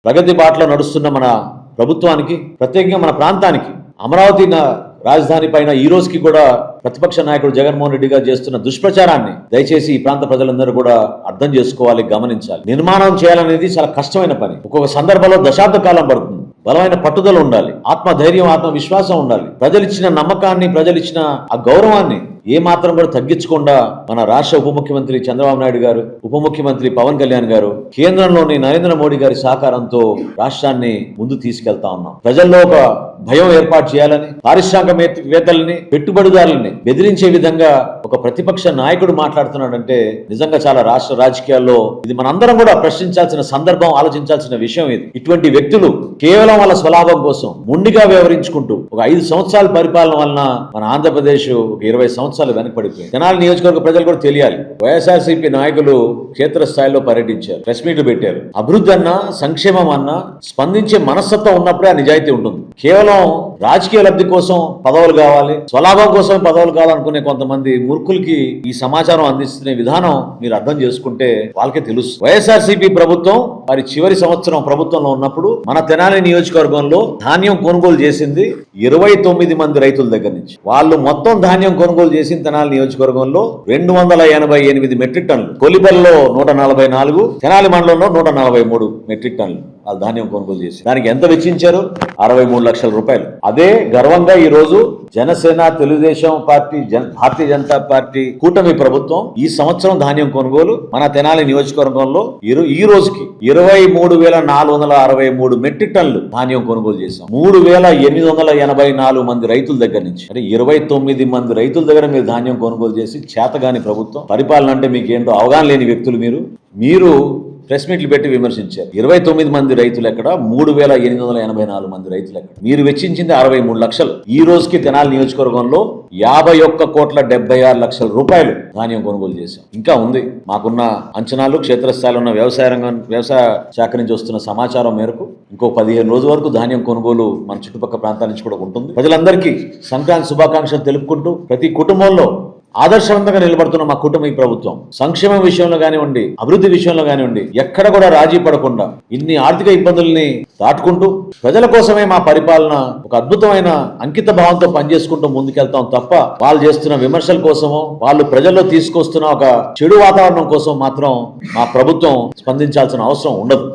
ప్రగతి బాటలో నడుస్తున్న మన ప్రభుత్వానికి, ప్రత్యేకంగా మన ప్రాంతానికి, అమరావతి రాజధాని పైన ఈ రోజుకి కూడా ప్రతిపక్ష నాయకుడు జగన్మోహన్ రెడ్డి గారు చేస్తున్న దుష్ప్రచారాన్ని దయచేసి ఈ ప్రాంత ప్రజలందరూ కూడా అర్థం చేసుకోవాలి, గమనించాలి. నిర్మాణం చేయాలనేది చాలా కష్టమైన పని. ఒక్కొక్క సందర్భంలో దశాబ్ద కాలం పడుతుంది. బలమైన పట్టుదల ఉండాలి, ఆత్మధైర్యం, ఆత్మవిశ్వాసం ఉండాలి. ప్రజలిచ్చిన నమ్మకాన్ని, ప్రజలిచ్చిన ఆ గౌరవాన్ని ఏ మాత్రం కూడా తగ్గించకుండా మన రాష్ట్ర ఉప ముఖ్యమంత్రి చంద్రబాబు నాయుడు గారు, ఉప ముఖ్యమంత్రి పవన్ కళ్యాణ్ గారు, కేంద్రంలోని నరేంద్ర మోడీ గారి సహకారంతో రాష్ట్రాన్ని ముందు తీసుకెళ్తా ఉన్నాం. ప్రజల్లో ఒక భయం ఏర్పాటు చేయాలని, పారిశ్రామికవేత్తలని, పెట్టుబడిదారులని బెదిరించే విధంగా ఒక ప్రతిపక్ష నాయకుడు మాట్లాడుతున్నాడంటే నిజంగా చాలా రాష్ట్ర రాజకీయాల్లో ఇది మనందరం కూడా ప్రశ్నించాల్సిన సందర్భం, ఆలోచించాల్సిన విషయం ఇది. ఇటువంటి వ్యక్తులు కేవలం వాళ్ళ స్వలాభం కోసం మొండిగా వ్యవహరించుకుంటూ ఒక 5 సంవత్సరాల పరిపాలన వలన మన ఆంధ్రప్రదేశ్ ఒక 20 సంవత్సరాలు వెనకబడిపోయింది. తెనాలి నియోజకవర్గ ప్రజలు కూడా తెలియాలి. వైఎస్ఆర్సీపీ నాయకులు క్షేత్రస్థాయిలో పర్యటించారు, ప్రెస్ మీట్లు పెట్టారు. అభివృద్ధి అన్నా, సంక్షేమం అన్నా స్పందించే మనస్తత్వం ఉన్నప్పుడే ఆ నిజాయితీ ఉంటుంది. కేవలం రాజకీయ లబ్ధి కోసం పదవులు కావాలి, స్వలాభం కోసం పదవులు కావాలనుకునే కొంతమంది మూర్ఖులకి ఈ సమాచారం అందిస్తున్న విధానం మీరు అర్థం చేసుకుంటే వాళ్ళకే తెలుసు. వైఎస్ఆర్సీపీ ప్రభుత్వం వారి చివరి సంవత్సరం ప్రభుత్వంలో ఉన్నప్పుడు మన తెనాలి నియోజకవర్గంలో ధాన్యం కొనుగోలు చేసింది 29 మంది రైతుల దగ్గర నుంచి. వాళ్ళు మొత్తం ధాన్యం కొనుగోలు చేసిన తెనాలి నియోజకవర్గంలో 288 మెట్రిక్ టన్నులు, కొలిబల్లో 144, తెనాలి మండలంలో 143 మెట్రిక్ టన్నులు వాళ్ళు ధాన్యం కొనుగోలు చేసి దానికి ఎంత వెచ్చించారు? 63 లక్షల రూపాయలు. అదే గర్వంగా ఈ రోజు జనసేన, తెలుగుదేశం పార్టీ, భారతీయ జనతా పార్టీ కూటమి ప్రభుత్వం ఈ సంవత్సరం ధాన్యం కొనుగోలు మన తెనాలి నియోజకవర్గంలో ఈ రోజుకి 23,463 మెట్రిక్ టన్నులు ధాన్యం కొనుగోలు చేశాం. 3,884 మంది రైతుల దగ్గర నుంచి. అంటే 29 మంది రైతుల దగ్గర మీరు ధాన్యం కొనుగోలు చేసి చేతగాని ప్రభుత్వం. పరిపాలన అంటే మీకు ఏంటో అవగాహన లేని వ్యక్తులు మీరు ప్రెస్ మీట్లు పెట్టి విమర్శించారు. 29 మంది రైతులు ఎక్కడ, 3,884 మంది రైతులు ఎక్కడ? మీరు వెచ్చించింది 63 లక్షలు. ఈ రోజుకి తెనాలి నియోజకవర్గంలో 51,76,00,000 రూపాయలు ధాన్యం కొనుగోలు చేశాం. ఇంకా ఉంది. మాకున్న అంచనాలు, క్షేత్రస్థాయిలో ఉన్న వ్యవసాయ శాఖ నుంచి వస్తున్న సమాచారం మేరకు ఇంకో 15 రోజుల వరకు ధాన్యం కొనుగోలు మన చుట్టుపక్కల ప్రాంతాల నుంచి కూడా ఉంటుంది. ప్రజలందరికీ సంక్రాంతి శుభాకాంక్షలు తెలుపుకుంటూ ప్రతి కుటుంబంలో ఆదర్శవంతంగా నిలబడుతున్న మా కుటుంబ ప్రభుత్వం సంక్షేమం విషయంలో కానివ్వండి, అభివృద్ధి విషయంలో కానివ్వండి, ఎక్కడ కూడా రాజీ పడకుండా ఇన్ని ఆర్థిక ఇబ్బందుల్ని దాటుకుంటూ ప్రజల కోసమే మా పరిపాలన ఒక అద్భుతమైన అంకిత భావంతో పనిచేసుకుంటూ ముందుకెళ్తాం తప్ప వాళ్ళు చేస్తున్న విమర్శల కోసమో, వాళ్ళు ప్రజల్లో తీసుకొస్తున్న ఒక చెడు వాతావరణం కోసం మాత్రం మా ప్రభుత్వం స్పందించాల్సిన అవసరం ఉండదు.